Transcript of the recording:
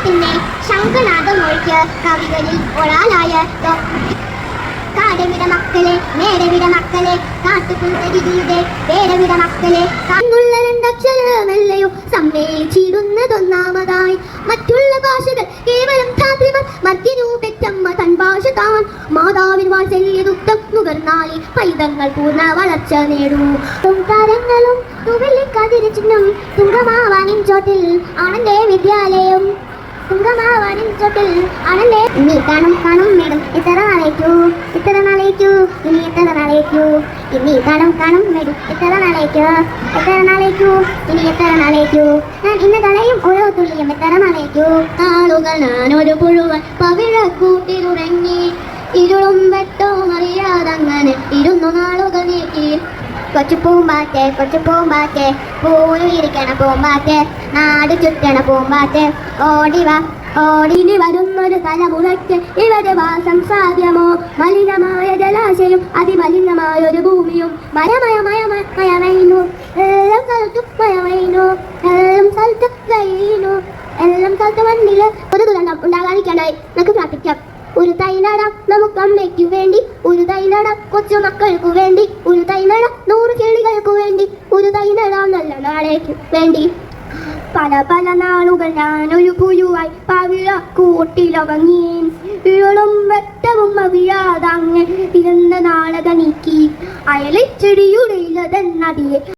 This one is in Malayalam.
പിന്നെ ശംഖനാഥമൊഴിക്ക് കവികളിൽ ഒരാളായ കാടവിട മക്കളെ നേരവിട മക്കളെ കാട്ടുപുൽത്തരികിയുടെ വേരവിട മക്കളെ കണ്ണുള്ള രണ്ടക്ഷരമല്ലയോ സമ്മേളിച്ചിടുന്നതൊന്നാമതായി മറ്റുള്ള ഭാഷകൾ കേവലം ധാത്രിമർ മധ്യനു പെറ്റമ്മ തൻ ഭാഷ താൻ മാതാവിൻ വാത്സല്യദുഃഖം നുകർന്നാലി പൈതങ്ങൾ പൂർണ്ണ വളർച്ച നേടൂ തുങ്കാരങ്ങളും തുവല്ലിക്കതിര് ചിഹ്നം തുങ്കമാവാനിൻ ചോട്ടിൽ ആണെന്റെ വിദ്യാലയം തുങ്കമാവാനിൻ ചോട്ടിൽ ആണെന്റെ നീ കാണും മേഡം എത്ര നാളേക്കു ഇനി എത്ര നാളേക്കു ഇനി കാണും മേഡം എത്ര നാളേക്കു ഇനി എത്ര നാളേക്കു ഞാൻ ഇന്ന് കളയും ഓരോ തുള്ളിയും എത്ര നാളേക്കു ആളുകൾ ഞാനൊരു പുഴുവൻ പവിഴക്കൂട്ടിലുറങ്ങി ഇരുളും വെട്ടവും അറിയാതങ്ങനെ ഇരുന്നു നാളുകൾ നീക്കി കൊച്ചു പൂമ്പാറ്റെ പൂരിക്കണ പൂമ്പാറ്റെ നാട് ചുറ്റണ പൂമ്പാറ്റെ ഓടിനി വരുന്നൊരു തലമുറയ്ക്ക് ഇവിടെ വാസം സാധ്യമോ മലിനമായ ജലാശയം അതിമലിനമായൊരു ഭൂമിയും മയമയമയമയവൈനു എല്ലാം സ്ഥലത്തും മയവൈനു എല്ലാം സ്ഥലത്ത് കഴിഞ്ഞു എല്ലാം സ്ഥലത്ത് മണ്ണില് ഒരു ദുരന്തം ഉണ്ടാകാതിരിക്കാനായി നമുക്ക് പ്രാർത്ഥിക്കാം ഒരു തൈ നടാം നമുക്ക് അമ്മയ്ക്കു വേണ്ടി ഒരു തൈ നടാം കൊച്ചു മക്കൾക്കു വേണ്ടി ഒരു തൈ നടാം 100 കിളികൾക്കു വേണ്ടി ഒരു തൈ നടാം നല്ല നാളേക്കു വേണ്ടി പല നാളുകൾ ഞാനൊരു പുഴുവായി പവിഴക്കൂട്ടിലൊതുങ്ങി ഇരുളും വെട്ടവും അറിയാതങ്ങ് ഇരുന്ന നാളക നീക്കി അയലിച്ചെടിയുടെ ഇലതെന്നതിയെ